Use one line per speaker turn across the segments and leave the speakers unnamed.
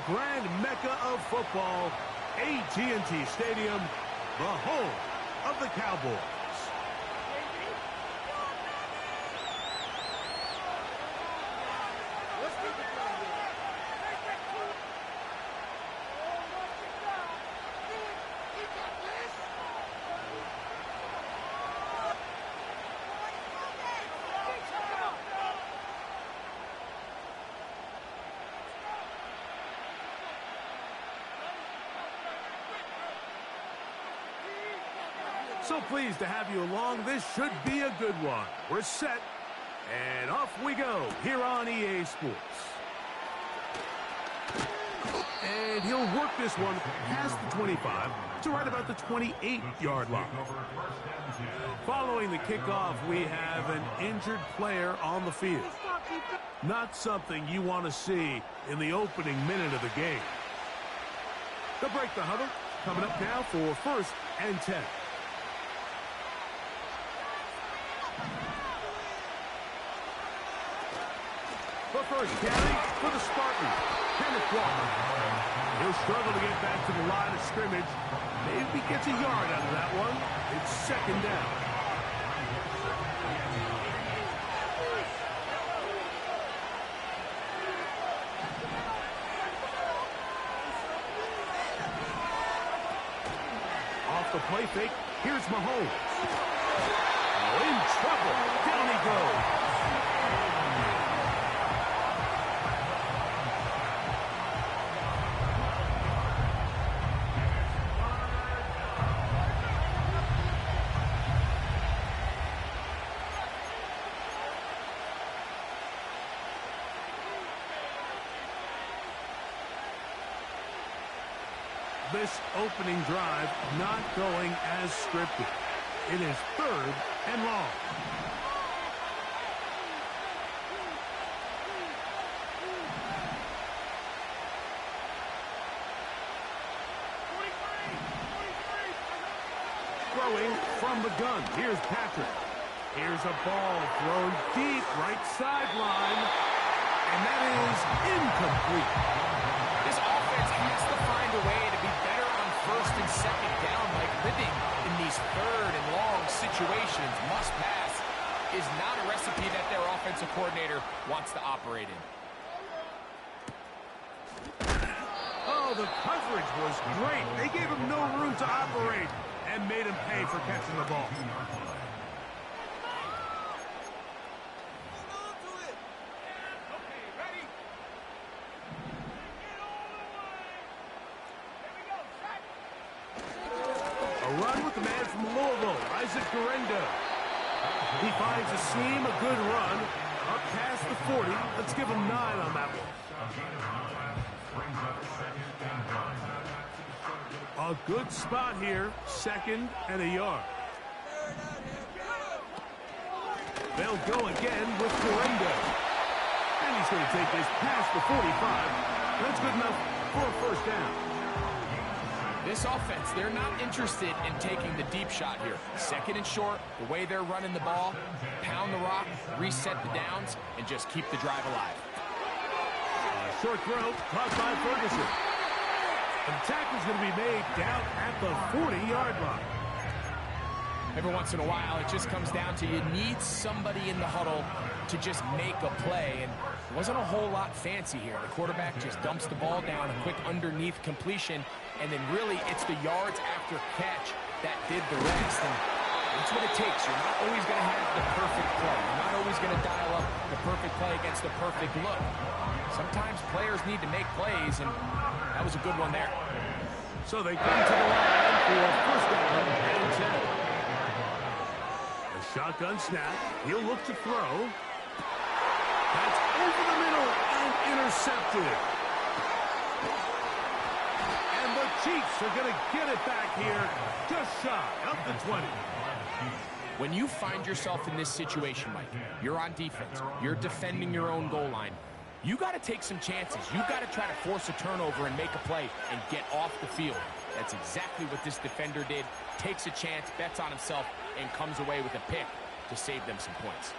grand mecca of football, AT&T Stadium, the home of the Cowboys. So pleased to have you along. This should be a good one. We're set, and off we go here on EA Sports. And he'll work this one past the 25 to right about the 28-yard line. Following the kickoff, we have an injured player on the field. Not something you want to see in the opening minute of the game. They'll break the huddle. Coming up now for 1st and 10. The first carry for the Spartans, Kenneth Walker. He'll struggle to get back to the line of scrimmage. Maybe gets a yard out of that one. It's 2nd down. Off the play fake, here's Mahomes. In trouble, down he goes. This opening drive not going as scripted. It is 3rd and long. Throwing from the gun. Here's Patrick. Here's a ball thrown deep right sideline. And that is incomplete.
This offense has to find a way to be better on 1st and 2nd down, like living in these 3rd and long situations. Must pass is not a recipe that their offensive coordinator wants to operate in.
Oh, the coverage was great. They gave him no room to operate and made him pay for catching the ball. He finds a seam, a good run, up past the 40. Let's give him 9 on that one. A good spot here, 2nd and a yard. They'll go again with Correndo. And he's going to take this past the 45. That's good enough for a 1st down.
This offense, they're not interested in taking the deep shot here. 2nd and short, the way they're running the ball, pound the rock, reset the downs, and just keep the drive alive.
Short throw, caught by Ferguson. And the tackle's going to be made down at the 40-yard line.
Every once in a while, it just comes down to you need somebody in the huddle to just make a play, and it wasn't a whole lot fancy here. The quarterback just dumps the ball down, a quick underneath completion, and then really it's the yards after catch that did the rest. And that's what it takes. You're not always going to have the perfect play. You're not always going to dial up the perfect play against the perfect look. Sometimes players need to make plays, and that was a good one there.
So they come to the line for 1st down and 10. A shotgun snap. He'll look to throw. That's over the middle and intercepted. And the Chiefs are going to get it back here just shy of the 20.
When you find yourself in this situation, Mike, you're on defense, you're defending your own goal line, you got to take some chances. You got to try to force a turnover and make a play and get off the field. That's exactly what this defender did. Takes a chance, bets on himself, and comes away with a pick to save them some points.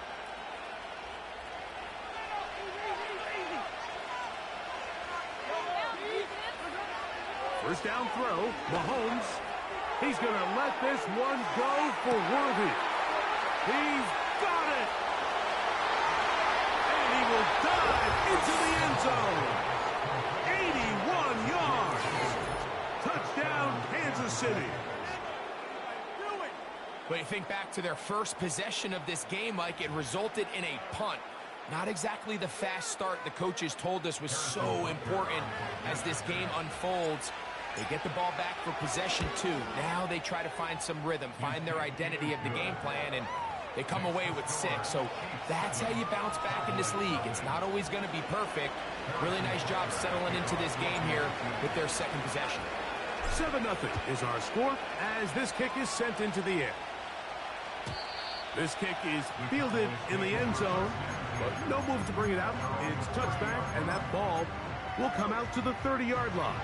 First down throw, Mahomes. He's going to let this one go for Worthy. He's got it. And he will dive into the end zone. 81 yards. Touchdown, Kansas City.
When you think back to their first possession of this game, Mike, it resulted in a punt. Not exactly the fast start the coaches told us was so important as this game unfolds. They get the ball back for possession 2. Now they try to find some rhythm, find their identity of the game plan, and they come away with 6. So that's how you bounce back in this league. It's not always going to be perfect. Really nice job settling into this game here with their second possession.
7-0 is our score as this kick is sent into the air. This kick is fielded in the end zone, but no move to bring it out. It's touchback, and that ball will come out to the 30-yard line.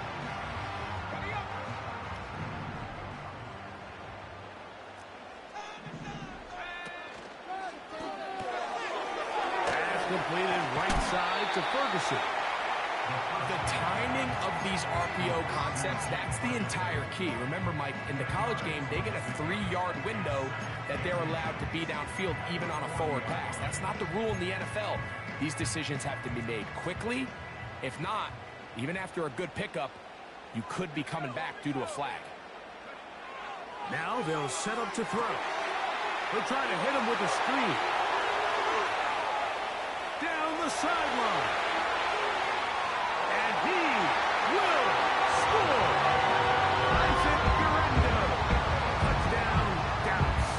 Pass completed right side to Ferguson.
The timing of these RPO concepts, that's the entire key. Remember, Mike, in the college game, they get a 3-yard window that they're allowed to be downfield even on a forward pass. That's not the rule in the NFL. These decisions have to be made quickly. If not, even after a good pickup, you could be coming back due to a flag.
Now they'll set up to throw. They'll try to hit him with a screen. Down the sideline. He will score. Isaac Guerrero. Touchdown, Dallas.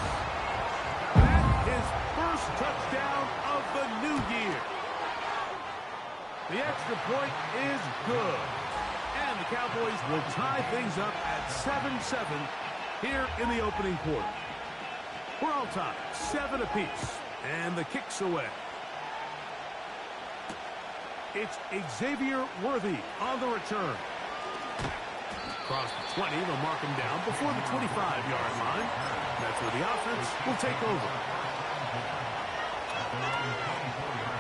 That's his first touchdown of the new year. The extra point is good. And the Cowboys will tie things up at 7-7 here in the opening quarter. We're all tied, 7 apiece. And the kick's away. It's Xavier Worthy on the return. Across the 20, they'll mark him down before the 25-yard line. That's where the offense will take over.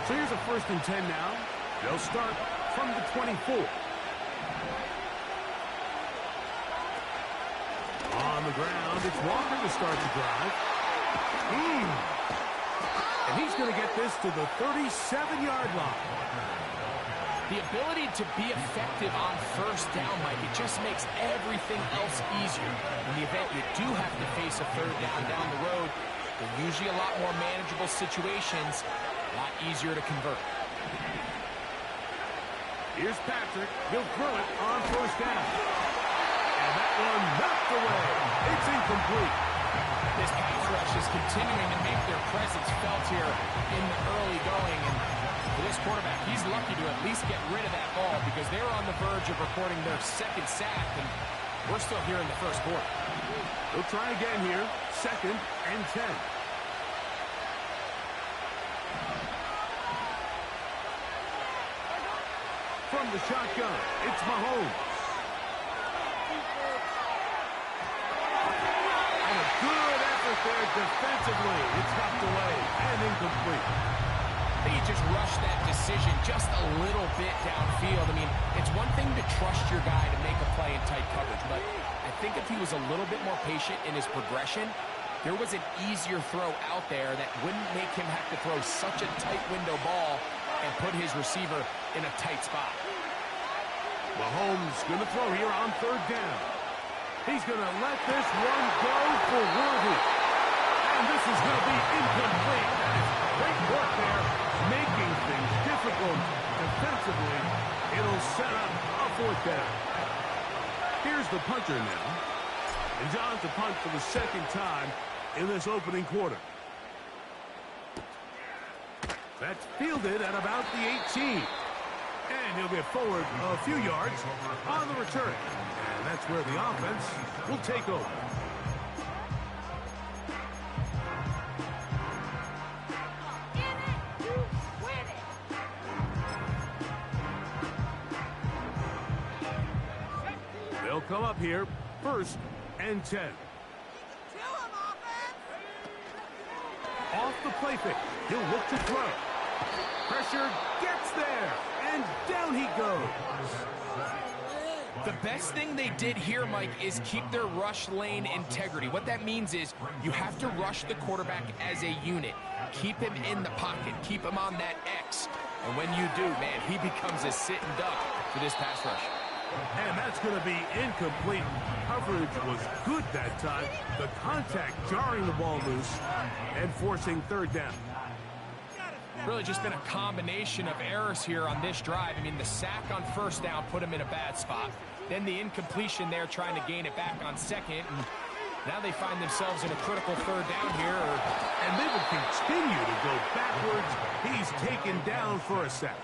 So here's a 1st and 10 now. They'll start from the 24. On the ground, it's Walker to start the drive. And he's going to get this to the 37-yard line.
The ability to be effective on 1st down, Mike, it just makes everything else easier. In the event you do have to face a 3rd down the road, they're usually a lot more manageable situations, a lot easier to convert.
Here's Patrick. He'll throw it on 1st down. And that one knocked away. It's incomplete.
This pass rush is continuing to make their presence felt here in the early going. And for this quarterback, he's lucky to at least get rid of that ball because they're on the verge of recording their 2nd sack, and we're still here in the 1st quarter.
They'll try again here. 2nd and 10. From the shotgun, it's Mahomes. And a good effort there defensively. It's knocked away and incomplete.
He just rushed that decision just a little bit downfield. I mean, it's one thing to trust your guy to make a play in tight coverage, but I think if he was a little bit more patient in his progression, there was an easier throw out there that wouldn't make him have to throw such a tight window ball and put his receiver in a tight spot.
Mahomes going to throw here on 3rd down. He's going to let this one go for Worthy. And this is going to be incomplete. That is great work there, making things difficult defensively. It'll set up a 4th down. Here's the punter now. And John's to punt for the 2nd time in this opening quarter. That's fielded at about the 18. And he'll get forward a few yards on the return. And that's where the offense will take over. They'll come up here, 1st and 10. Off the play fake, he'll look to throw. Pressure gets there, and down he goes.
The best thing they did here, Mike, is keep their rush lane integrity. What that means is you have to rush the quarterback as a unit. Keep him in the pocket. Keep him on that X. And when you do, man, he becomes a sitting duck for this pass rush.
And that's going to be incomplete. Coverage was good that time. The contact jarring the ball loose and forcing third down.
Really just been a combination of errors here on this drive. I mean, the sack on first down put him in a bad spot. Then the incompletion there trying to gain it back on second. And now they find themselves in a critical third down here.
And they will continue to go backwards. He's taken down for a sack.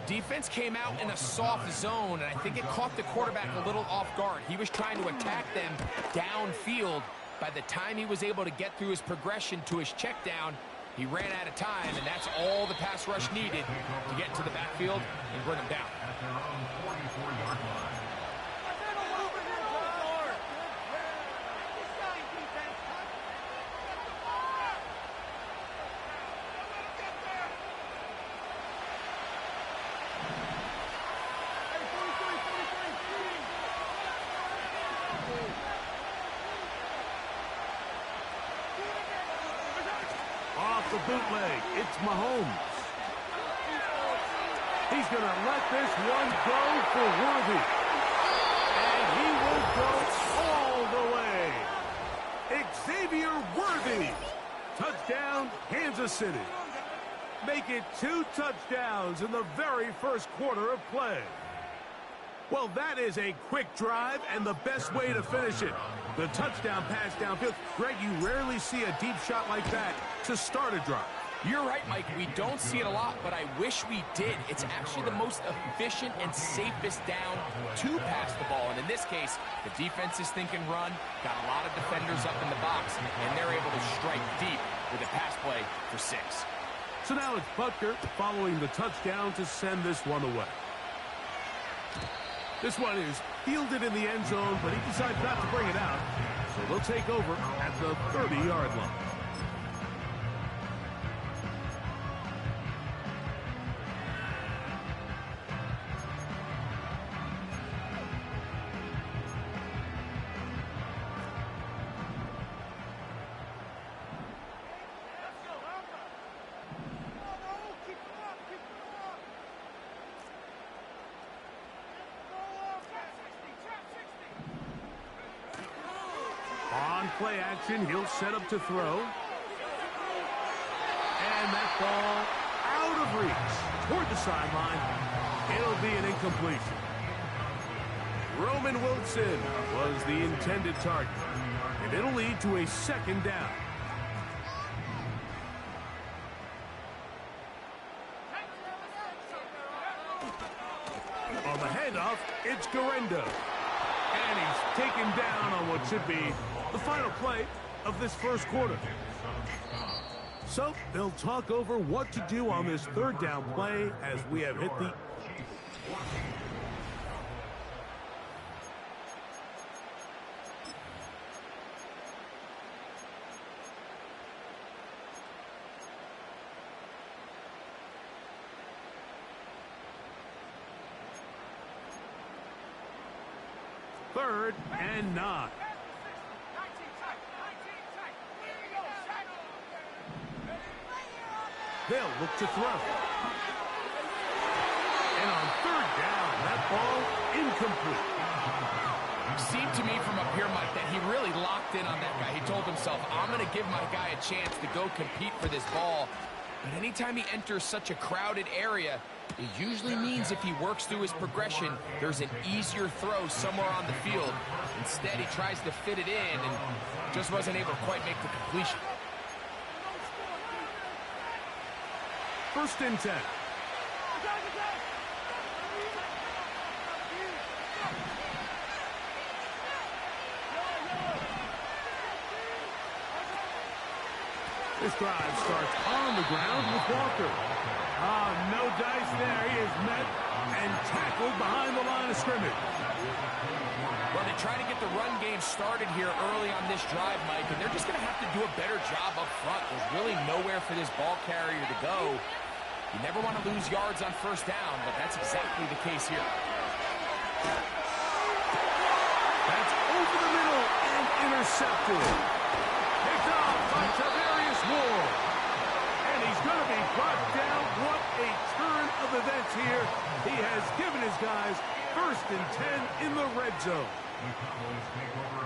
Defense came out in a soft zone, and I think it caught the quarterback a little off guard. He was trying to attack them downfield. By the time he was able to get through his progression to his check down, he ran out of time, and that's all the pass rush needed to get to the backfield and bring him down.
Off the bootleg, it's Mahomes. He's going to let this one go for Worthy. And he will go all the way. Xavier Worthy. Touchdown, Kansas City. Make it 2 touchdowns in the very first quarter of play. Well, that is a quick drive and the best way to finish it. The touchdown pass downfield. Greg, you rarely see a deep shot like that to start a drive.
You're right, Mike. We don't see it a lot, but I wish we did. It's actually the most efficient and safest down to pass the ball. And in this case, the defense is thinking run, got a lot of defenders up in the box, and they're able to strike deep with a pass play for 6.
So now it's Butker following the touchdown to send this one away. This one is fielded in the end zone, but he decides not to bring it out. So they'll take over at the 30-yard line. On play action, he'll set up to throw. And that ball out of reach toward the sideline. It'll be an incompletion. Roman Wilson was the intended target. And it'll lead to a second down. On the handoff, it's Garendo. And he's taken down on what should be the final play of this first quarter. So they'll talk over what to do on this third down play as we have hit the... Third and 9. They'll look to throw. And on third down, that ball incomplete.
Seemed to me from up here, Mike, that he really locked in on that guy. He told himself, I'm going to give my guy a chance to go compete for this ball. But anytime he enters such a crowded area, it usually means if he works through his progression, there's an easier throw somewhere on the field. Instead, he tries to fit it in and just wasn't able to quite make the completion.
First and 10. This drive starts on the ground with Walker. No dice there. He is met and tackled behind the line of scrimmage.
Well, they try to get the run game started here early on this drive, Mike, and they're just going to have to do a better job up front. There's really nowhere for this ball carrier to go. You never want to lose yards on first down, but that's exactly the case here.
That's over the middle and intercepted. Picked off by Tavarius Ward. And he's going to be brought down. What a turn of events here. He has given his guys 1st and 10 in the red zone.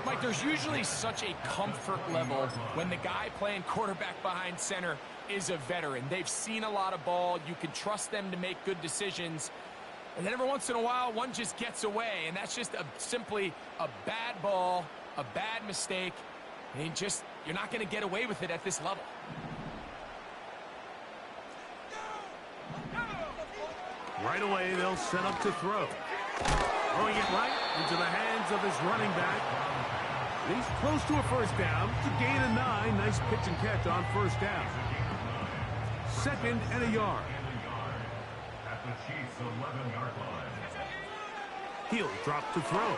Mike, there's usually such a comfort level when the guy playing quarterback behind center is a veteran. They've seen a lot of ball. You can trust them to make good decisions. And then every once in a while, one just gets away. And that's just simply a bad ball, a bad mistake. And you're not going to get away with it at this level.
Right away, they'll set up to throw. Throwing it right into the hands of his running back. He's close to a first down. To gain a 9. Nice pitch and catch on first down. 2nd and a yard. At the Chiefs' 11-yard line. He'll drop to throw.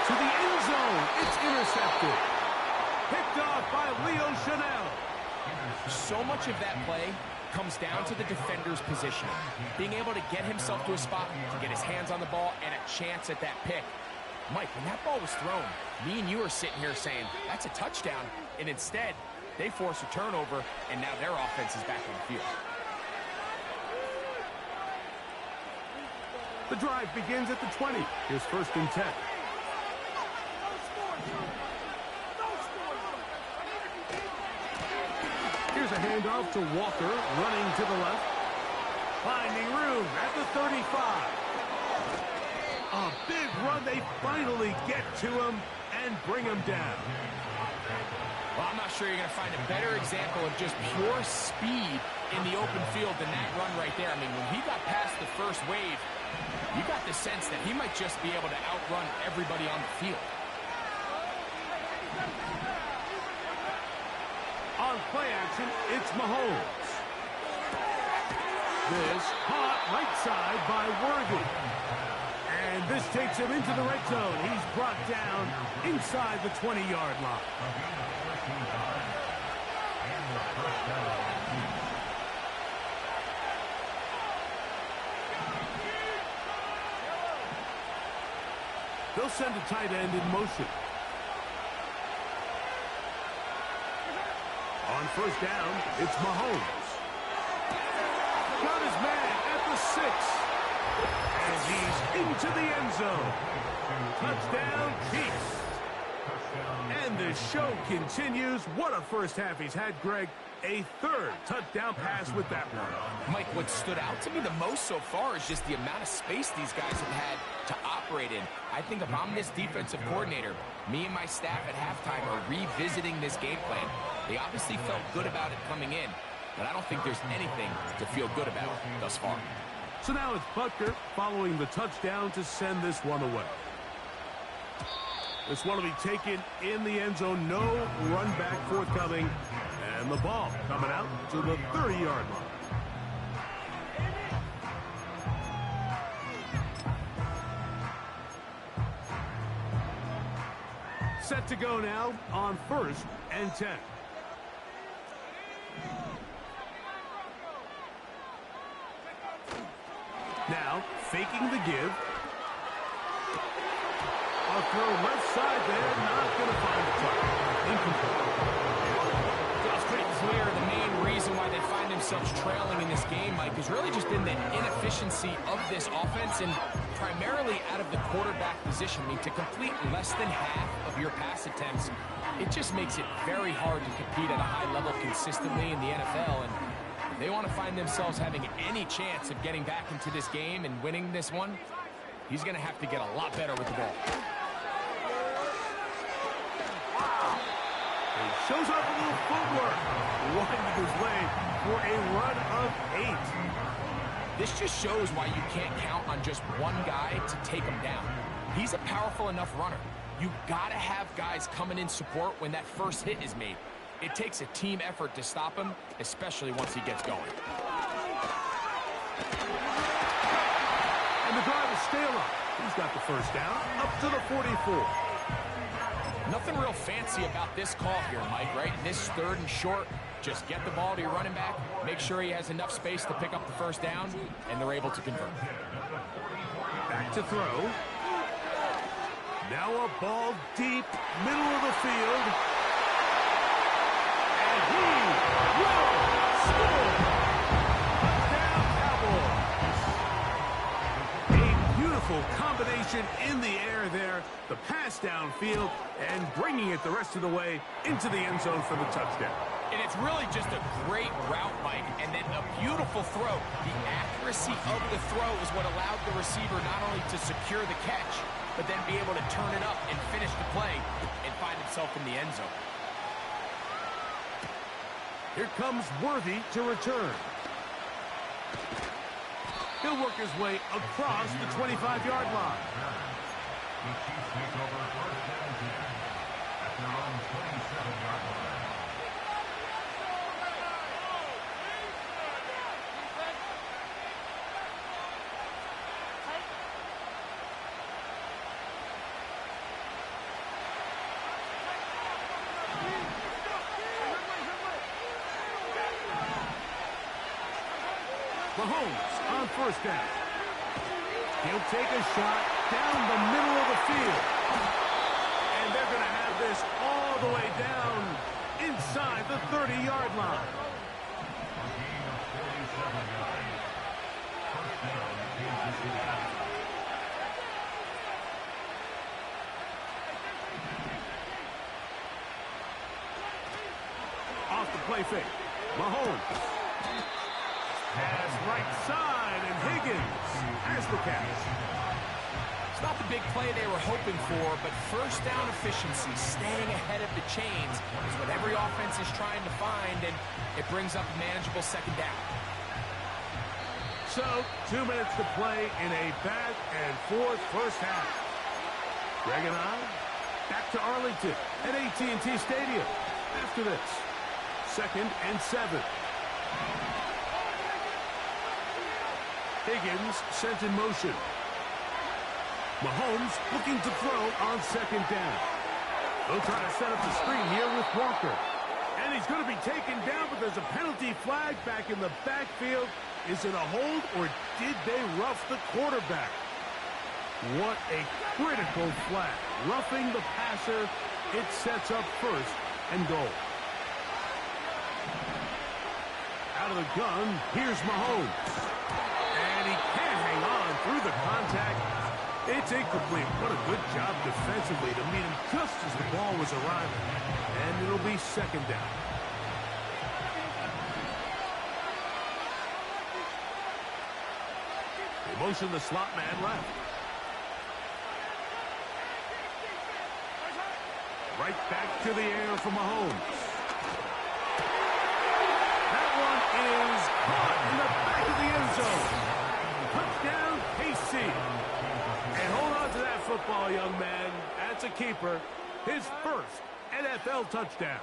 To the end zone. It's intercepted. Picked off by Leo Chanel.
So much of that play comes down to the defender's positioning. Being able to get himself to a spot, to get his hands on the ball, and a chance at that pick. Mike, when that ball was thrown, me and you are sitting here saying, that's a touchdown. And instead, they force a turnover, and now their offense is back on the field.
The drive begins at the 20. Here's 1st and 10. Here's a handoff to Walker, running to the left. Finding room at the 35. A big run. They finally get to him and bring him down.
Well, I'm not sure you're going to find a better example of just pure speed in the open field than that run right there. I mean, when he got past the first wave, you got the sense that he might just be able to outrun everybody on the field.
On play action, it's Mahomes. This caught right side by Worthy. And this takes him into the red zone. He's brought down inside the 20-yard line. They'll send a tight end in motion. On first down, it's Mahomes. Got his man at the 6. And he's into the end zone. Touchdown, Chiefs. And the show continues. What a first half he's had, Greg. A 3rd touchdown pass with that one.
Mike, what stood out to me the most so far is just the amount of space these guys have had to operate in. I think if I'm this defensive coordinator, me and my staff at halftime are revisiting this game plan. They obviously felt good about it coming in, but I don't think there's anything to feel good about thus far.
So now it's Butker following the touchdown to send this one away. This one will be taken in the end zone. No run back forthcoming. And the ball coming out to the 30-yard line. Set to go now on 1st and 10. Now, faking the give. A throw left side there, not going to find the target. Incomplete.
It's pretty clear the main reason why they find themselves trailing in this game, Mike, has really just been the inefficiency of this offense and primarily out of the quarterback position. I mean, to complete less than half of your pass attempts, it just makes it very hard to compete at a high level consistently in the NFL. And if they want to find themselves having any chance of getting back into this game and winning this one, he's going to have to get a lot better with the ball.
He shows off a little footwork, winding his way for a run of 8.
This just shows why you can't count on just one guy to take him down. He's a powerful enough runner. You got to have guys coming in support when that first hit is made. It takes a team effort to stop him, especially once he gets going.
And the drive is still up. He's got the first down, up to the 44.
Nothing real fancy about this call here, Mike, right? This 3rd and short, Just get the ball to your running back, make sure he has enough space to pick up the first down, and they're able to convert.
Back to throw. Now a ball deep, middle of the field. And he will score. Touchdown, Cowboys. A beautiful combination in the air there. The pass downfield and bringing it the rest of the way into the end zone for the touchdown.
And it's really just a great route, Mike, and then a beautiful throw. The accuracy of the throw is what allowed the receiver not only to secure the catch, but then be able to turn it up and finish the play and find himself in the end zone.
Here comes Worthy to return. He'll work his way across the 25-yard line. The Chiefs take over first and 10 at their own 27-yard line. Mahomes on first down. He'll take a shot down the middle of the field. And they're going to have this all the way down inside the 30-yard line. Off the play fake. Mahomes. Pass right side, and Higgins has the catch.
It's not the big play they were hoping for, but first down efficiency, staying ahead of the chains, is what every offense is trying to find, and it brings up a manageable second down.
So, 2 minutes to play in a back-and-forth first half. Greg and I, back to Arlington at AT&T Stadium. After this, 2nd and 7. Higgins sent in motion. Mahomes looking to throw on second down. They'll try to set up the screen here with Walker. And he's going to be taken down, but there's a penalty flag back in the backfield. Is it a hold, or did they rough the quarterback? What a critical flag. Roughing the passer. It sets up first and goal. Out of the gun, here's Mahomes. And he can't hang on through the contact. It's incomplete. What a good job defensively to meet him just as the ball was arriving. And it'll be second down. They motion the slot man left. Right back to the air for Mahomes. That one is caught in the back of the end zone. Touchdown, KC. And hold on to that football, young man. That's a keeper. His first NFL touchdown.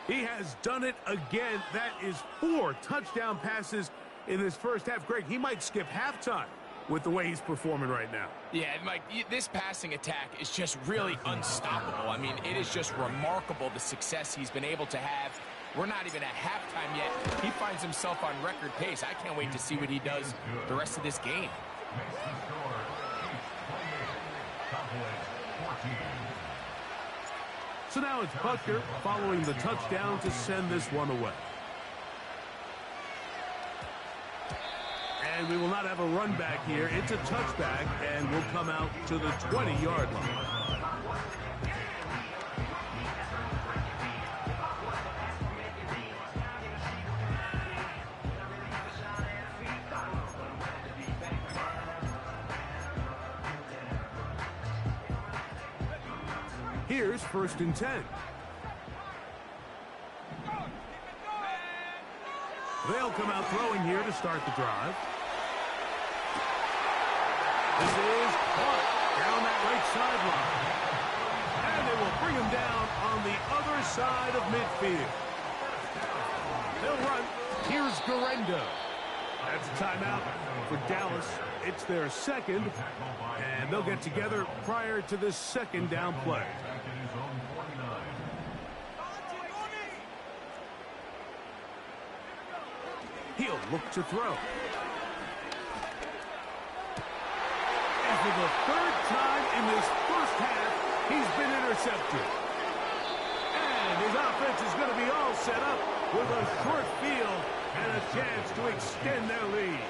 He has done it again. That is 4 touchdown passes in this first half. Greg, he might skip halftime with the way he's performing right now.
Yeah, Mike, this passing attack is just really unstoppable. I mean, it is just remarkable the success he's been able to have. We're not even at halftime yet. He finds himself on record pace. I can't wait to see what he does the rest of this game.
So now it's Butker following the touchdown to send this one away. And we will not have a run back here. It's a touchback, and we'll come out to the 20-yard line. Here's 1st and 10. They'll come out throwing here to start the drive. This is caught down that right sideline. And they will bring him down on the other side of midfield. They'll run. Here's Garendo. That's a timeout for Dallas. It's their second, and they'll get together prior to this second down play. He'll look to throw. And for the third time in this first half, he's been intercepted. And his offense is going to be all set up with a short field and a chance to extend their lead.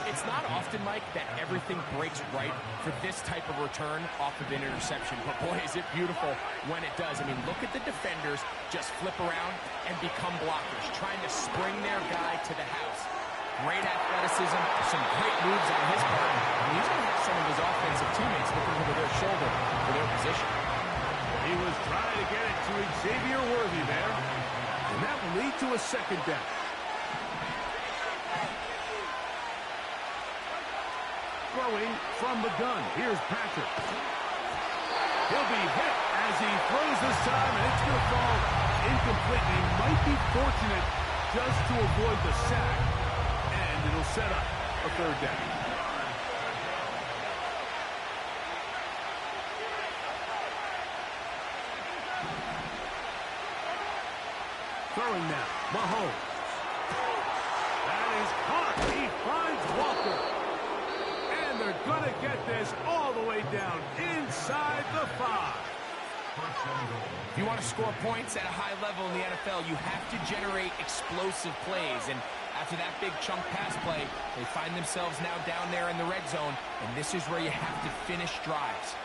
It's not often, Mike, that everything breaks right for this type of return off of an interception. But boy, is it beautiful when it does. I mean, look at the defenders just flip around and become blockers, trying to spring their guy to the house. Great athleticism, some great moves on his part. And he's going to have some of his offensive teammates looking over their shoulder for their position.
He was trying to get it to Xavier Worthy there. And that will lead to a second down. Throwing from the gun. Here's Patrick. He'll be hit as he throws this time, and it's going to fall incomplete. He might be fortunate just to avoid the sack, and it'll set up a third down. Throwing now, Mahomes. That is caught. He finds Walker. And they're going to get this all the way down inside the 5.
If you want to score points at a high level in the NFL, you have to generate explosive plays. And after that big chunk pass play, they find themselves now down there in the red zone. And this is where you have to finish drives.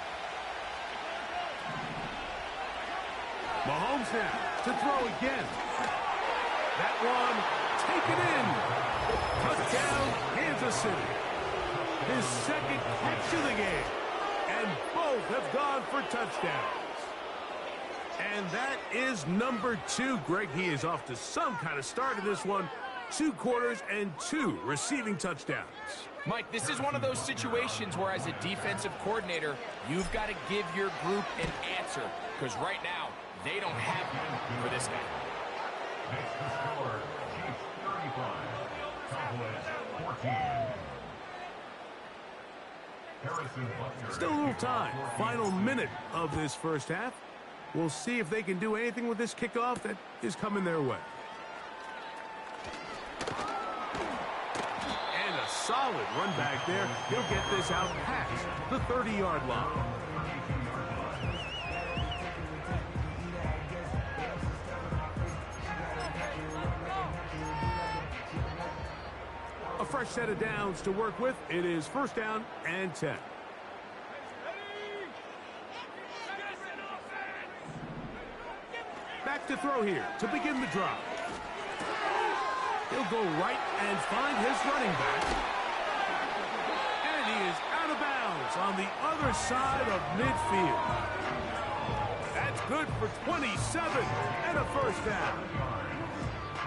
Mahomes now to throw again. That one taken in. Touchdown, Kansas City. His second catch of the game. And both have gone for touchdowns. And that is number 2. Greg, he is off to some kind of start in this one. 2 quarters and 2 receiving touchdowns.
Mike, this is one of those situations where as a defensive coordinator, you've got to give your group an answer. Because right now, they don't have one for this guy.
Next to score, Chiefs 35, Cowboys 14.
Still a little time. Final minute of this first half. We'll see if they can do anything with this kickoff that is coming their way. And a solid run back there. He'll get this out past the 30-yard line. A fresh set of downs to work with. It is first down and 10. Back to throw here to begin the drive. He'll go right and find his running back. And he is out of bounds on the other side of midfield. That's good for 27 and a first down.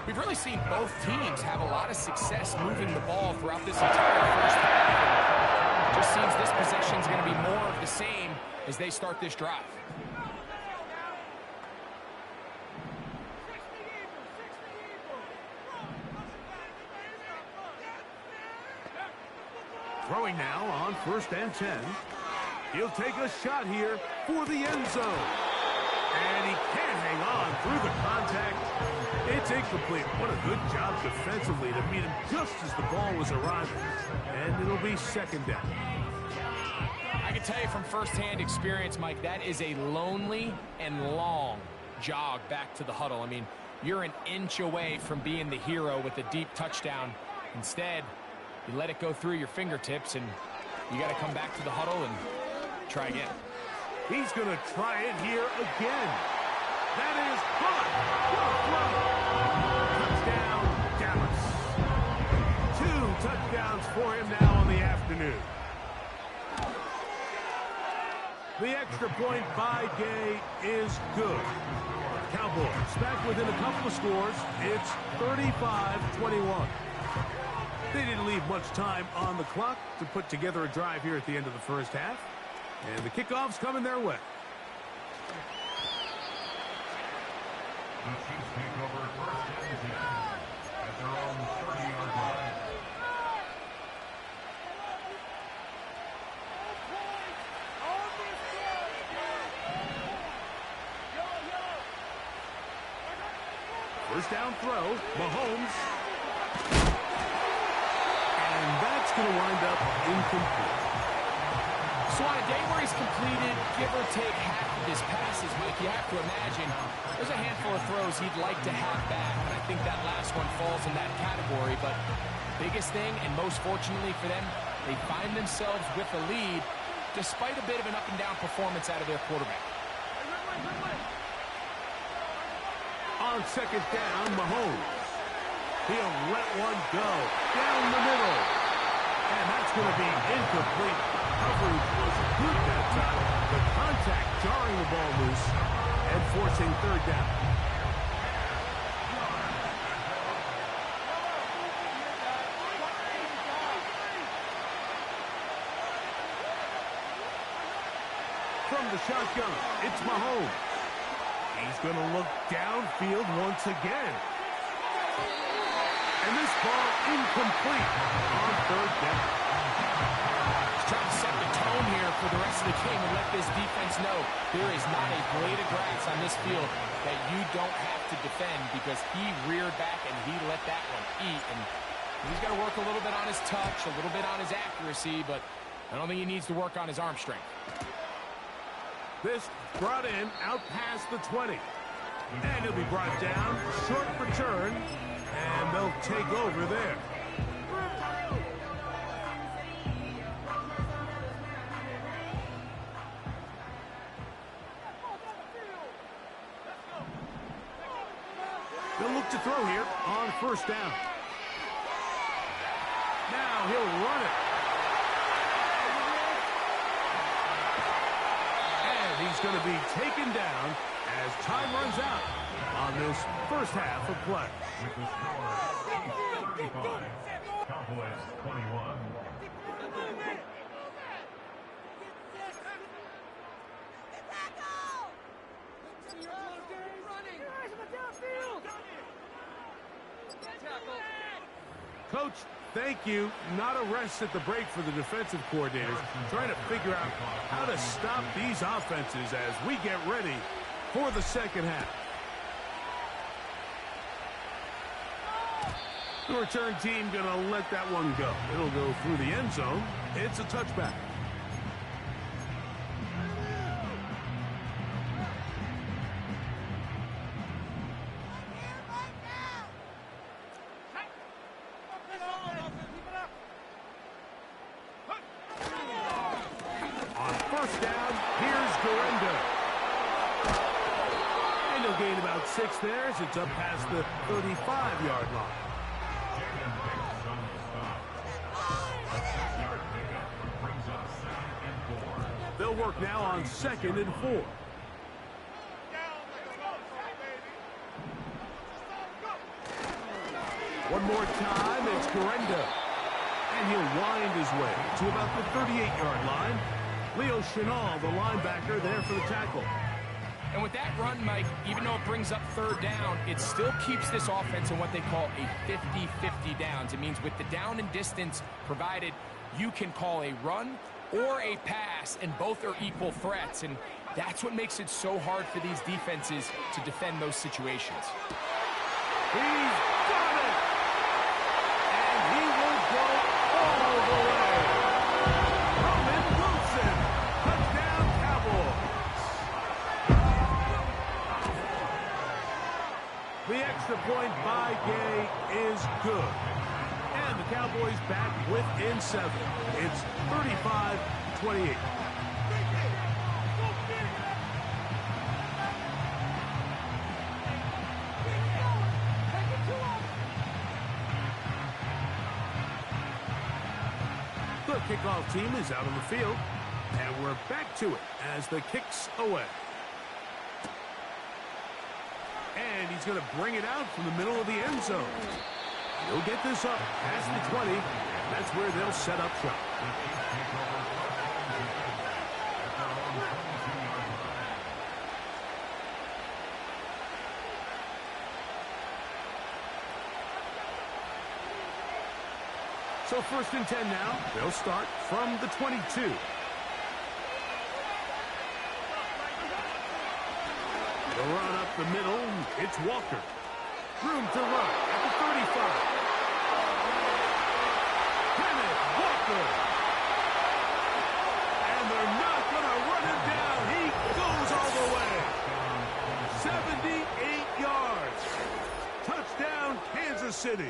We've really seen both teams have a lot of success moving the ball throughout this entire first half. It just seems this possession is going to be more of the same as they start this drive.
Throwing now on first and 10. He'll take a shot here for the end zone. And he can't hang on through the contact. It's incomplete. What a good job defensively to meet him just as the ball was arriving. And it'll be second down.
I can tell you from firsthand experience, Mike, that is a lonely and long jog back to the huddle. I mean, you're an inch away from being the hero with a deep touchdown. Instead, you let it go through your fingertips, and you got to come back to the huddle and try again.
He's going to try it here again. That is caught. Touchdown, Dallas. 2 touchdowns for him now on the afternoon. The extra point by Gay is good. Cowboys back within a couple of scores. It's 35-21. They didn't leave much time on the clock to put together a drive here at the end of the first half. And the kickoff's coming their way.
The Chiefs take over first and 10 at their own 30-yard line.
First down throw, Mahomes. going to wind up incomplete.
So on a day where he's completed, give or take half of his passes, Mike, you have to imagine there's a handful of throws he'd like to have back, and I think that last one falls in that category. But biggest thing, and most fortunately for them, they find themselves with a lead despite a bit of an up-and-down performance out of their quarterback.
On second down, Mahomes. He'll let one go down the middle. And that's going to be incomplete. Coverage was good that time. The contact jarring the ball loose and forcing third down. From the shotgun, it's Mahomes. He's going to look downfield once again. And this ball incomplete on third down.
He's trying to set the tone here for the rest of the game and let this defense know there is not a blade of grass on this field that you don't have to defend, because he reared back and he let that one eat. And he's got to work a little bit on his touch, a little bit on his accuracy, but I don't think he needs to work on his arm strength.
This brought in out past the 20. And he'll be brought down, short return, and they'll take over there. They'll look to throw here on first down. Now he'll run it. He's going to be taken down as time runs out on this first half of play.
With the score, 35, Cowboys 21.
Coach, thank you. Not a rest at the break for the defensive coordinators, trying to figure out how to stop these offenses as we get ready for the second half. The return team going to let that one go. It'll go through the end zone. It's a touchback. Gain about 6 there as it's up past the 35-yard line. They'll work now on 2nd and 4. One more time, it's Gorenda. And he'll wind his way to about the 38-yard line. Leo Chenal, the linebacker, there for the tackle.
And with that run, Mike, even though it brings up third down, it still keeps this offense in what they call a 50-50 downs. It means with the down and distance provided, you can call a run or a pass, and both are equal threats. And that's what makes it so hard for these defenses to defend those situations.
He's got it! And he will go all the way. Roman Wilson, touchdown Cowboys. The extra point by Gay is good. And the Cowboys back within 7. It's 35-28. The kickoff team is out on the field. And we're back to it as the kick's away. And he's going to bring it out from the middle of the end zone. He'll get this up past the 20. That's where they'll set up shop. So 1st and 10 now. They'll start from the 22. The run up the middle, it's Walker. Room to run at the 35. Kenneth Walker City.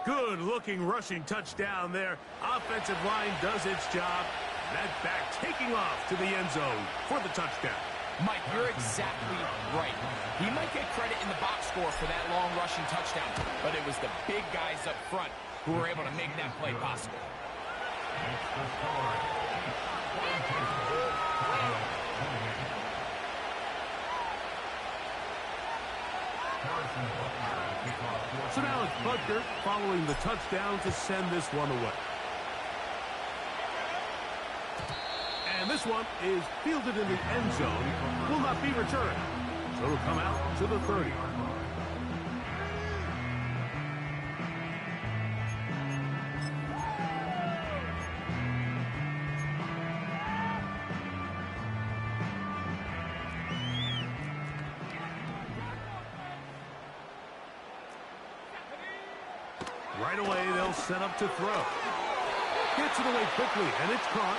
Good-looking rushing touchdown there. Offensive line does its job. That back taking off to the end zone for the touchdown.
Mike, you're exactly right. He might get credit in the box score for that long rushing touchdown, but it was the big guys up front who were able to make that play possible.
So now it's Butker following the touchdown to send this one away. And this one is fielded in the end zone, will not be returned. So it'll come out to the 30. Right away, they'll set up to throw. Gets it away quickly, and it's caught.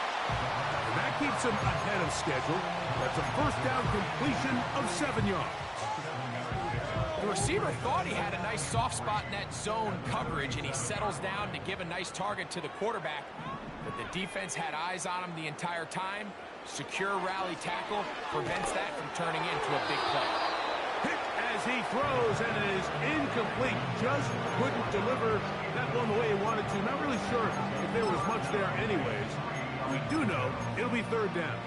And that keeps him ahead of schedule. That's a first down completion of 7 yards.
The receiver thought he had a nice soft spot in that zone coverage, and he settles down to give a nice target to the quarterback. But the defense had eyes on him the entire time. Secure rally tackle prevents that from turning into a big play.
Hit as he throws, and it is incomplete. Just couldn't deliver that one the way he wanted to. Not really sure if there was much there anyways. We do know it'll be third down.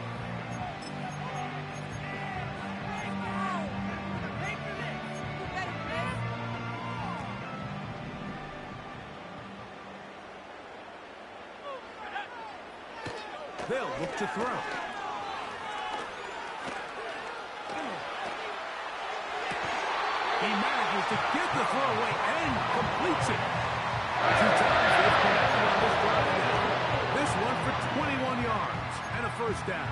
They'll look to throw. He manages to get the throw away and completes it. 2 times they've connected on this drive now. This one for 21 yards and a first down.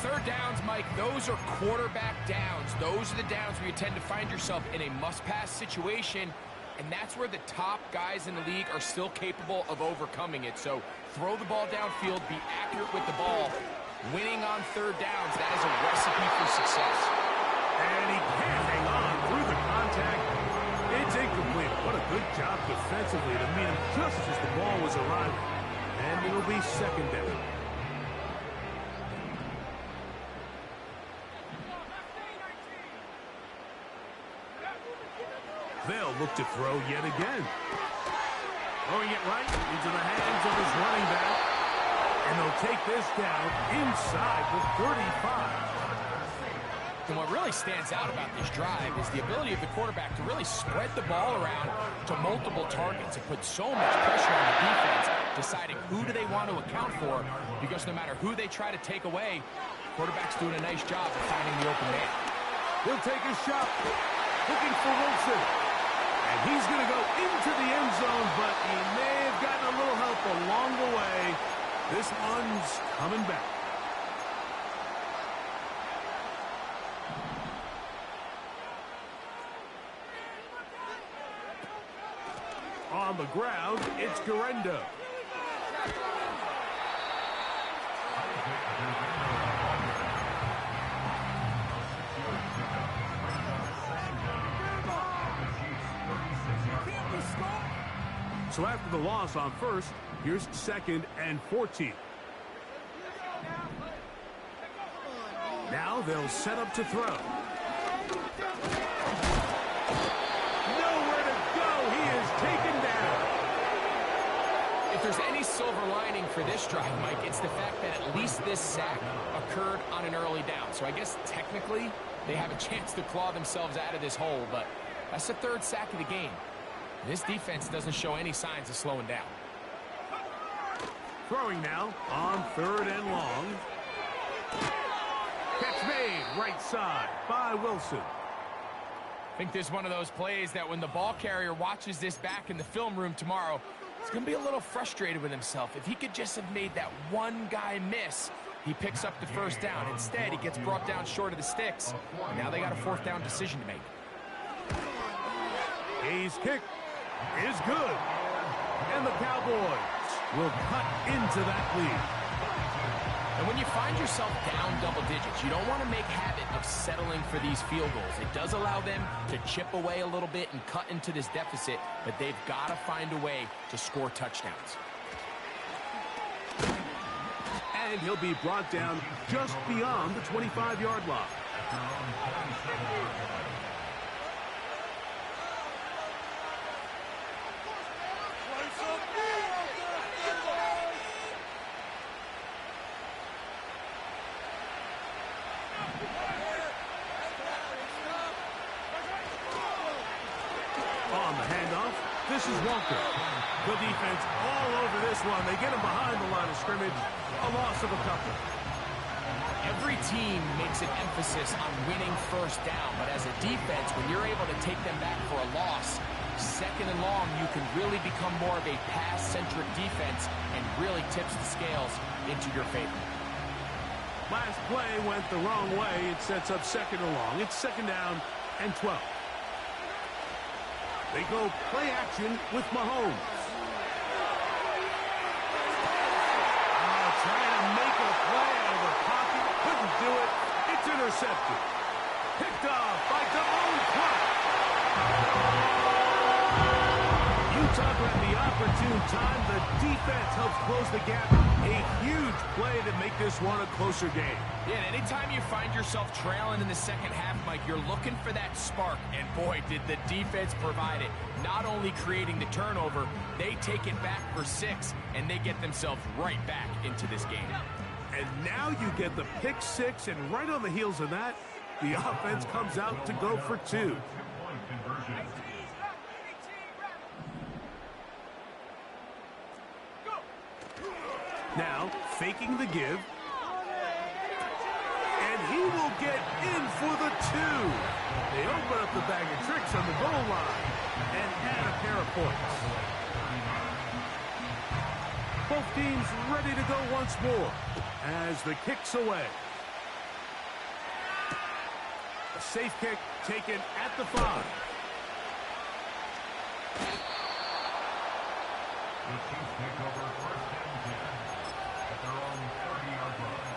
Third downs, Mike, those are quarterback downs. Those are the downs where you tend to find yourself in a must-pass situation, and that's where the top guys in the league are still capable of overcoming it. So throw the ball downfield, be accurate with the ball. Winning on third downs, that is a recipe for success.
And he can't hang on through the contact. It's incomplete. What a good job defensively to meet him just as the ball was arriving. And it'll be second down. They'll look to throw yet again. Throwing it right into the hands of his running back. And they'll take this down inside the 35.
And what really stands out about this drive is the ability of the quarterback to really spread the ball around to multiple targets and put so much pressure on the defense, deciding who do they want to account for, because no matter who they try to take away, quarterback's doing a nice job of finding the open man.
He'll take a shot, looking for Wilson. And he's going to go into the end zone, but he may have gotten a little help along the way. This one's coming back. On the ground, it's Garendo. So after the loss on first, here's 2nd and 14. Now they'll set up to throw. Nowhere to go. He is taken down.
If there's any silver lining for this drive, Mike, it's the fact that at least this sack occurred on an early down. So I guess technically they have a chance to claw themselves out of this hole, but that's the 3rd sack of the game. This defense doesn't show any signs of slowing down.
Throwing now on 3rd and long. Catch made right side by Wilson.
I think this is one of those plays that when the ball carrier watches this back in the film room tomorrow, he's going to be a little frustrated with himself. If he could just have made that one guy miss, he picks up the first down. Instead, he gets brought down short of the sticks. And now they got a 4th down decision to make.
His kick is good. And the Cowboys will cut into that lead.
And when you find yourself down double digits, you don't want to make habit of settling for these field goals. It does allow them to chip away a little bit and cut into this deficit, but they've got to find a way to score touchdowns.
And he'll be brought down just beyond the 25-yard line. On the handoff, this is Walker. The defense all over this one. They get him behind the line of scrimmage. A loss of a couple.
Every team makes an emphasis on winning first down, but as a defense, when you're able to take them back for a loss, second and long, you can really become more of a pass-centric defense and really tips the scales into your favor.
Last play went the wrong way. It sets up second and long. It's second down and 12. They go play action with Mahomes. Trying to make a play out of the pocket. Couldn't do it. It's intercepted. Picked off by Damone Clark. You talk about the opportune time. The defense helps close the gap. A huge play to make this one a closer game.
Yeah, and anytime you find yourself trailing in the second half, Mike, you're looking for that spark. And boy, did the defense provide it. Not only creating the turnover, they take it back for 6, and they get themselves right back into this game.
And now you get the pick 6, and right on the heels of that, the offense comes out to go for 2. Now, faking the give. And he will get in for the 2. They open up the bag of tricks on the goal line and add a pair of points. Both teams ready to go once more as the kick's away. A safe kick taken at the 5.
The Chiefs take over first and 10 at their own 30-yard line.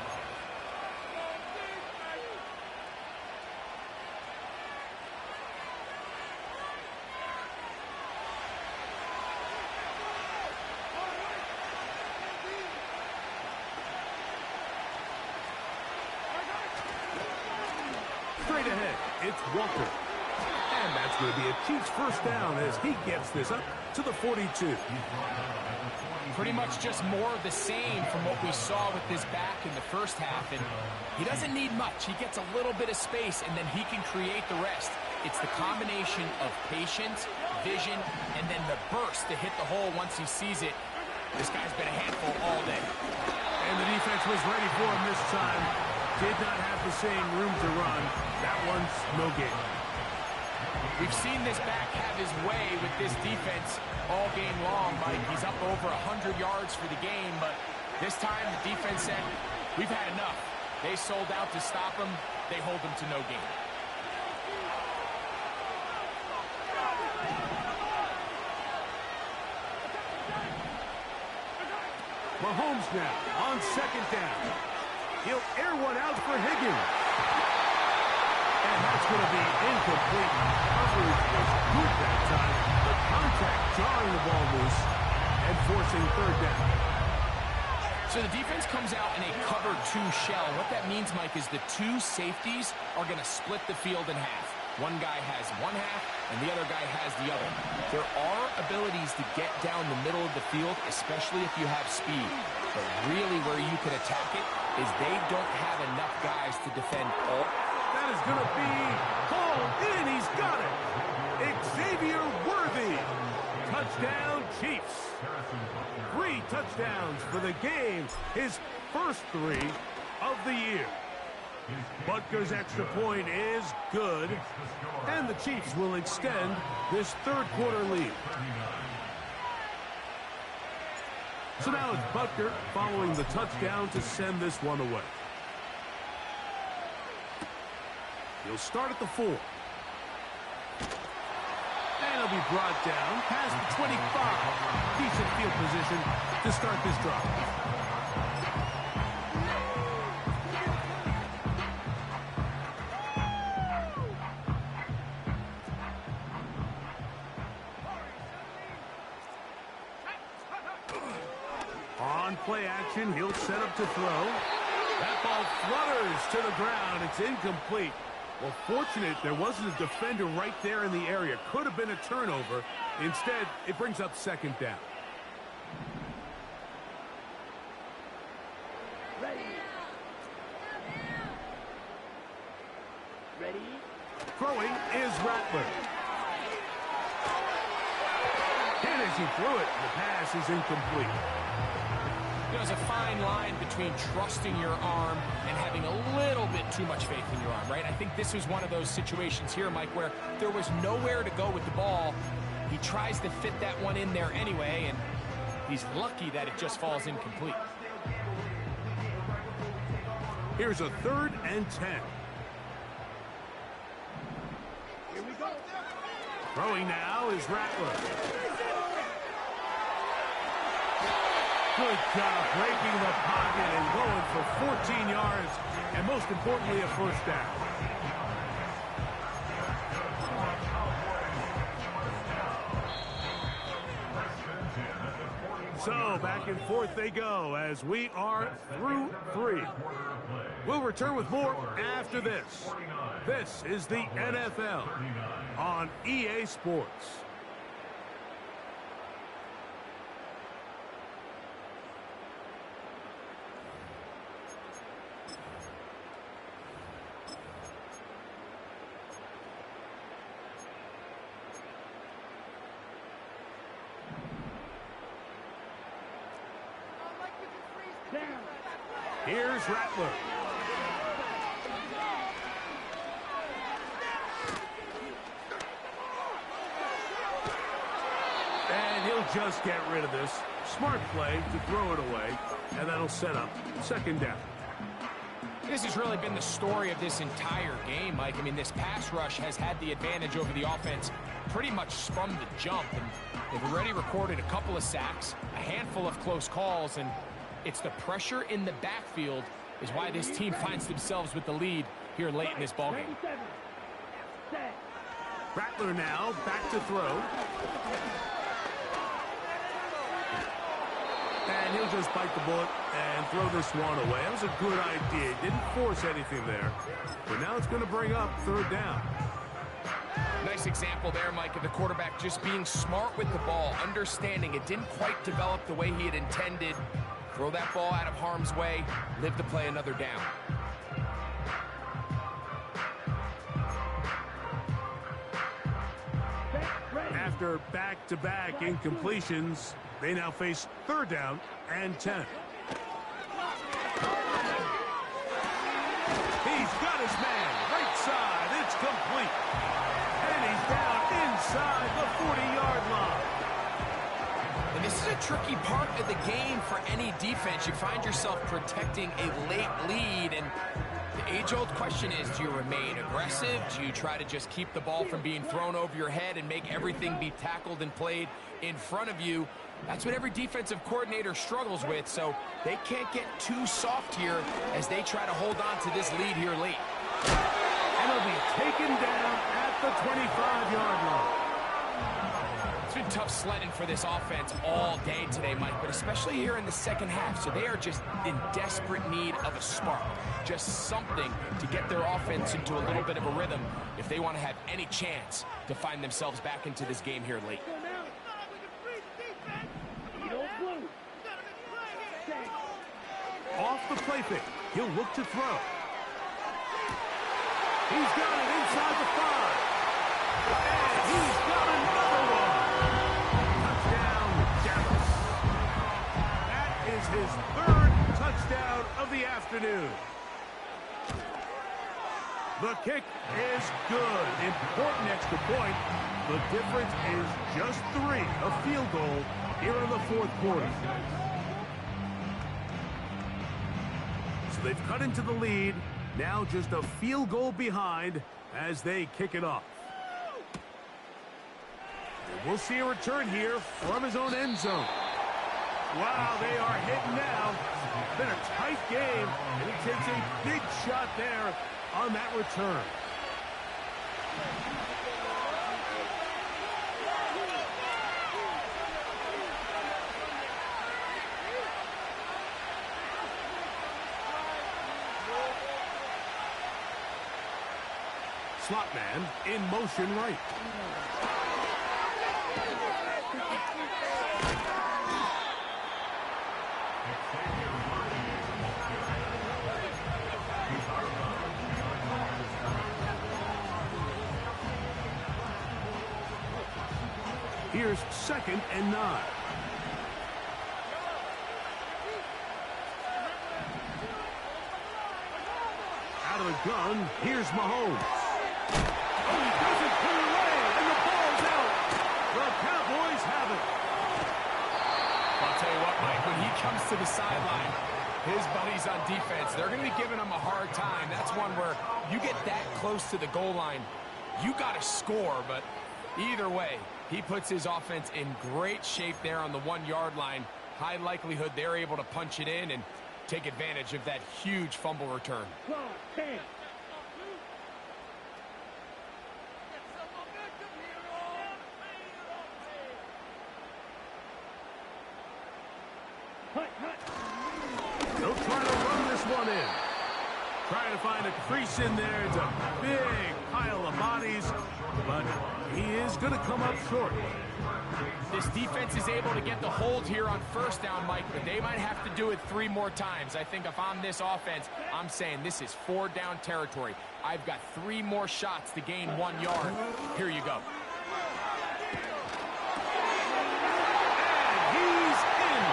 Straight ahead, it's Walker. And that's going to be a Chiefs first down as he gets this up to the 42.
Pretty much just more of the same from what we saw with this back in the first half. And he doesn't need much. He gets a little bit of space, and then he can create the rest. It's the combination of patience, vision, and then the burst to hit the hole once he sees it. This guy's been a handful all day.
And the defense was ready for him this time. Did not have the same room to run. That one's no gain.
We've seen this back have his way with this defense all game long, Mike. He's up over 100 yards for the game, but this time the defense said, we've had enough. They sold out to stop him. They hold him to no gain.
Mahomes now on second down. He'll air one out for Higgins. And that's going to be incomplete. Coverage was good that time. The contact jarring the ball loose and forcing third down.
So the defense comes out in a cover 2 shell. What that means, Mike, is the 2 safeties are going to split the field in half. One guy has one half, and the other guy has the other. There are abilities to get down the middle of the field, especially if you have speed. But really where you can attack it is they don't have enough guys to defend all.
That is going to be hauled in. He's got it. Xavier Worthy. Touchdown, Chiefs. 3 touchdowns for the game. His first 3 of the year. Butker's extra point is good. And the Chiefs will extend this third quarter lead. So now it's Butker following the touchdown to send this one away. He'll start at the 4. And he'll be brought down past the 25. Decent field position to start this drive. On play action, he'll set up to throw. That ball flutters to the ground. It's incomplete. Well, fortunate there wasn't a defender right there in the area. Could have been a turnover. Instead, it brings up second down.
Ready?
Throwing is Rattler. And as he threw it, the pass is incomplete.
There's a fine line between trusting your arm and having a little bit too much faith in your arm, right? I think this was one of those situations here, Mike, where there was nowhere to go with the ball. He tries to fit that one in there anyway, and he's lucky that it just falls incomplete.
Here's a 3rd and 10.
Here we go.
Throwing now is Rattler. Good job breaking the pocket and going for 14 yards, and most importantly, a first down. So back and forth they go as we are through 3. We'll return with more after this. This is the NFL on EA Sports. Here's Rattler. And he'll just get rid of this. Smart play to throw it away, and that'll set up second down.
This has really been the story of this entire game, Mike. I mean, this pass rush has had the advantage over the offense pretty much from the jump. And they've already recorded a couple of sacks, a handful of close calls, and it's the pressure in the backfield is why this team finds themselves with the lead here late in this ballgame.
Rattler now back to throw. And he'll just bite the bullet and throw this one away. That was a good idea. Didn't force anything there. But now it's going to bring up 3rd down.
Nice example there, Mike, of the quarterback just being smart with the ball, understanding it didn't quite develop the way he had intended. Throw that ball out of harm's way, live to play another down.
After back-to-back incompletions, they now face 3rd down and 10. He's got his man, right side, it's complete. And he's down inside the 40-yard line.
And this is a tricky part of the game for any defense. You find yourself protecting a late lead, and the age-old question is, do you remain aggressive? Do you try to just keep the ball from being thrown over your head and make everything be tackled and played in front of you? That's what every defensive coordinator struggles with, so they can't get too soft here as they try to hold on to this lead here late.
And he'll be taken down at the 25-yard line.
It's been tough sledding for this offense all day today, Mike, but especially here in the second half. So they are just in desperate need of a spark, just something to get their offense into a little bit of a rhythm if they want to have any chance to find themselves back into this game here late.
Off the play fake, he'll look to throw. He's got it inside the 5. And he's got another one. Touchdown, Dallas. That is his 3rd touchdown of the afternoon. The kick is good. Important extra point. The difference is just 3, a field goal here in the 4th quarter. So they've cut into the lead. Now just a field goal behind as they kick it off. And we'll see a return here from his own end zone. Wow, they are hitting now. It's been a tight game, and he takes a big shot there on that return. slot man in motion right. Here's 2nd and 9. Out of the gun, here's Mahomes. Oh, he doesn't pull away, and the ball's out. The Cowboys have it.
I'll tell you what, Mike, when he comes to the sideline, his buddies on defense, they're going to be giving him a hard time. That's one where you get that close to the goal line, you got to score, but either way, he puts his offense in great shape there on the 1-yard line. High likelihood they're able to punch it in and take advantage of that huge fumble return.
12, 10.
They'll try to run this one in. Trying to find a crease in there. It's a big pile of bodies, but he is going to come up short.
This defense is able to get the hold here on 1st down, Mike, but they might have to do it 3 more times. I think if I'm this offense, I'm saying this is 4-down territory. I've got 3 more shots to gain 1 yard. Here you go.
And he's in.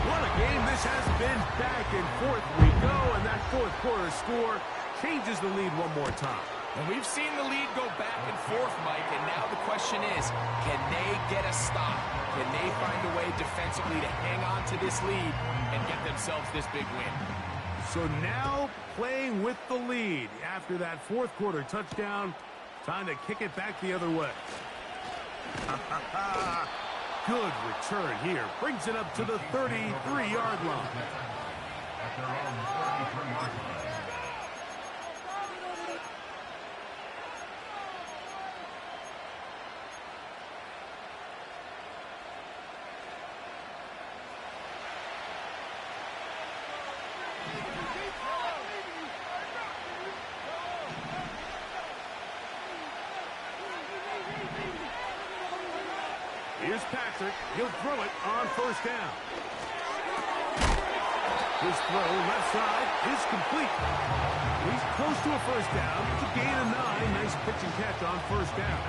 What a game this has been. Back and forth we go, and that 4th quarter score changes the lead 1 more time.
And we've seen the lead go back and forth, Mike, and now the question is, can they get a stop? Can they find a way defensively to hang on to this lead and get themselves this big win?
So now playing with the lead after that 4th quarter touchdown, time to kick it back the other way. Good return here. Brings it up to the 33-yard line.
At their own 33-yard line.
Here's Patrick. He'll throw it on 1st down. His throw left side is complete. He's close to a 1st down. It's a gain of 9. Nice pitch and catch on 1st down.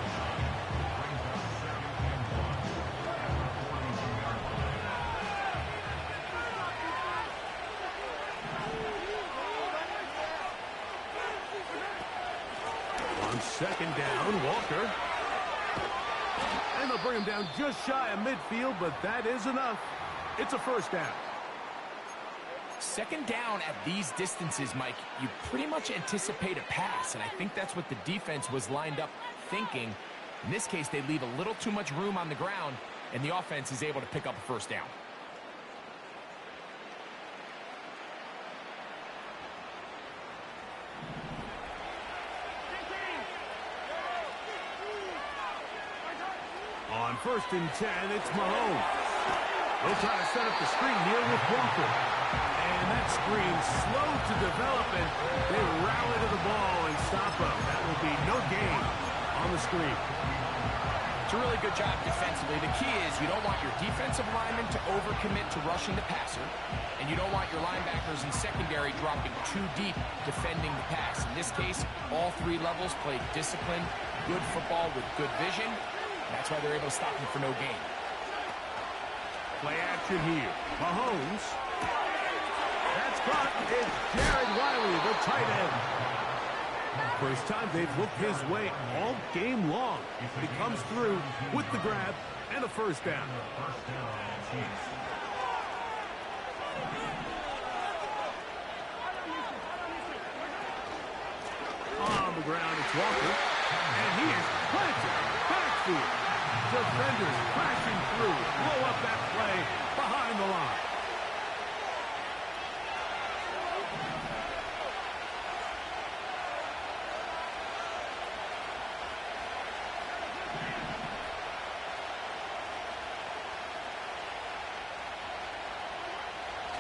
On 2nd down, Walker. And they'll bring him down just shy of midfield, but that is enough. It's a 1st down.
2nd down at these distances, Mike, you pretty much anticipate a pass, and I think that's what the defense was lined up thinking. In this case, they leave a little too much room on the ground, and the offense is able to pick up a 1st down.
On 1st and 10, it's Mahomes. They'll try to set up the screen here with Walker. And that screen slow to develop, and they rally to the ball and stop him. That will be no gain on the screen.
It's a really good job defensively. The key is you don't want your defensive linemen to overcommit to rushing the passer, and you don't want your linebackers in secondary dropping too deep defending the pass. In this case, all 3 levels played disciplined, good football with good vision. That's why they're able to stop him for no gain.
Play action here. Mahomes. That's caught. It's Jared Wiley, the tight end. First time they've looked his way all game long. He comes through with the grab and a 1st down. On the ground, it's Walker. And he is planted. Backfield. Defenders crashing through. Blow up that play behind the line.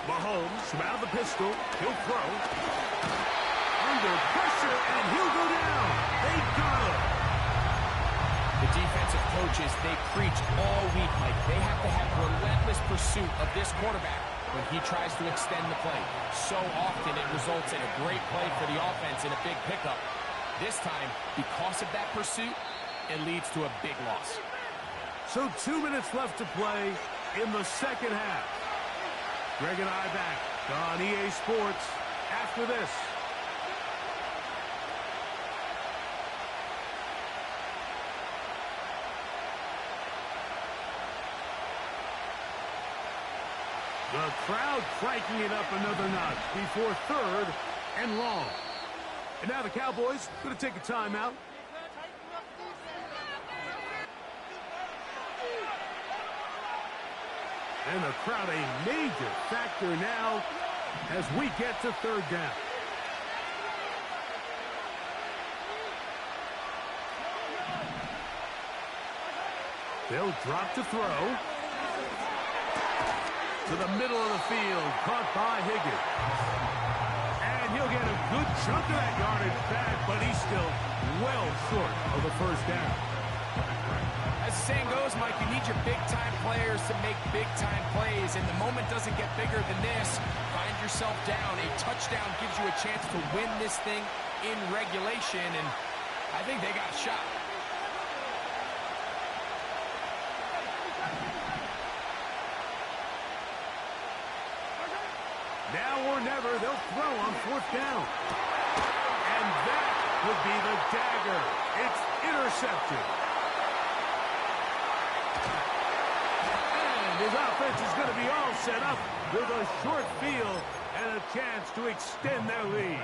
Mahomes from out of the pistol. He'll throw. under pressure, and he'll go down. They got him.
The defensive coaches, they preach all week, Mike. They have to have relentless pursuit of this quarterback when he tries to extend the play. So often it results in a great play for the offense and a big pickup. This time, because of that pursuit, it leads to a big loss.
So 2 minutes left to play in the second half. Greg and I back on EA Sports after this. The crowd cranking it up another notch before third and long. And now the Cowboys going to take a timeout. And the crowd a major factor now as we get to third down. They'll drop to throw. To the middle of the field, caught by Higgins. And he'll get a good chunk of that yardage back, but he's still well short of the first down.
As the saying goes, Mike, you need your big-time players to make big-time plays, and the moment doesn't get bigger than this. Find yourself down. A touchdown gives you a chance to win this thing in regulation, and I think they got a shot.
Now or never, they'll throw on fourth down. And that would be the dagger. It's intercepted. And his offense is going to be all set up with a short field and a chance to extend their lead.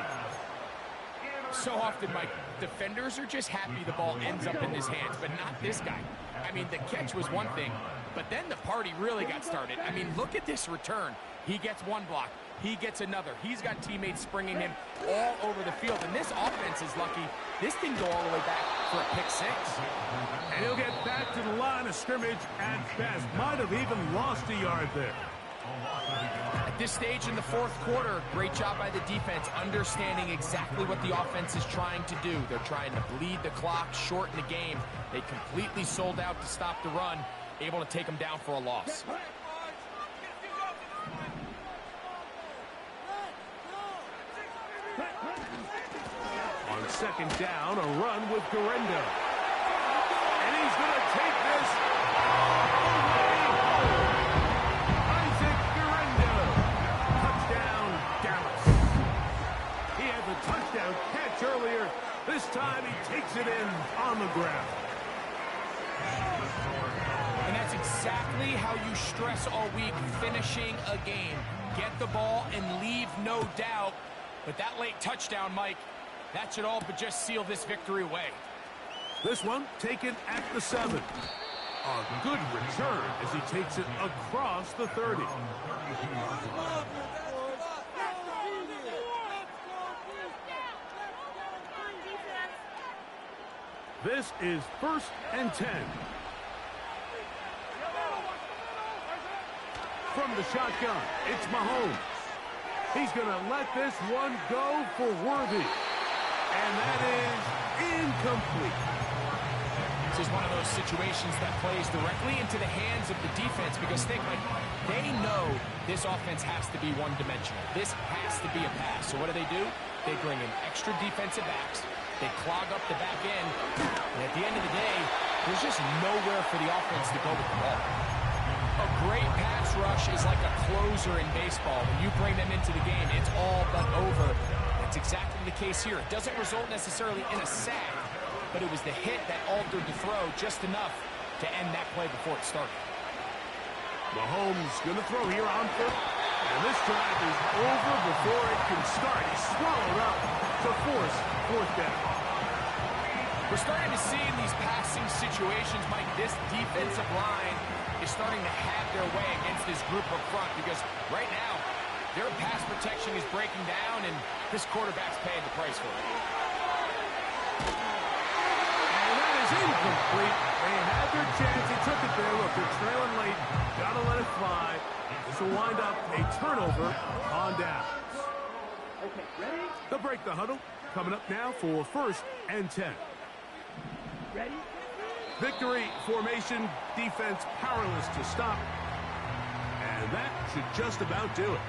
So often, Mike, defenders are just happy the ball ends up in his hands, but not this guy. I mean, the catch was one thing, but then the party really got started. I mean, look at this return. He gets one block. He gets another. He's got teammates springing him all over the field. And this offense is lucky. This didn't go all the way back for a pick six.
And he'll get back to the line of scrimmage at best. Might have even lost a yard there.
At this stage in the fourth quarter, great job by the defense, understanding exactly what the offense is trying to do. They're trying to bleed the clock, shorten the game. They completely sold out to stop the run, able to take them down for a loss.
On second down, a run with Garendo. And he's going to take this all the way home. Isaac Garendo. Touchdown, Dallas. He had the touchdown catch earlier. This time he takes it in on the ground.
And that's exactly how you stress all week, finishing a game. Get the ball and leave no doubt. But that late touchdown, Mike, that should all but just seal this victory away.
This one taken at the 7. A good return as he takes it across the 30. This is 1st and 10. From the shotgun, it's Mahomes. He's going to let this one go for Worthy. And that is incomplete.
This is one of those situations that plays directly into the hands of the defense because think, like, they know this offense has to be one-dimensional. This has to be a pass. So what do? They bring in extra defensive backs. They clog up the back end. And at the end of the day, there's just nowhere for the offense to go with the ball. A great pass rush is like a closer in baseball. When you bring them into the game, it's all but over. That's exactly the case here. It doesn't result necessarily in a sack, but it was the hit that altered the throw just enough to end that play before it started.
Mahomes going to throw here on foot. And this drive is over before it can start. He's swallowed up to force fourth down.
We're starting to see in these passing situations, Mike, this defensive line is starting to have their way against this group up front because right now, their pass protection is breaking down, and this quarterback's paying the price for it.
And that is incomplete. They had their chance. He took it there. Look, they're trailing late. Got to let it fly. This will wind up a turnover on downs.
Okay, ready?
They'll break the huddle. Coming up now for 1st and 10.
Ready?
Victory formation, defense powerless to stop. And that should just about do it.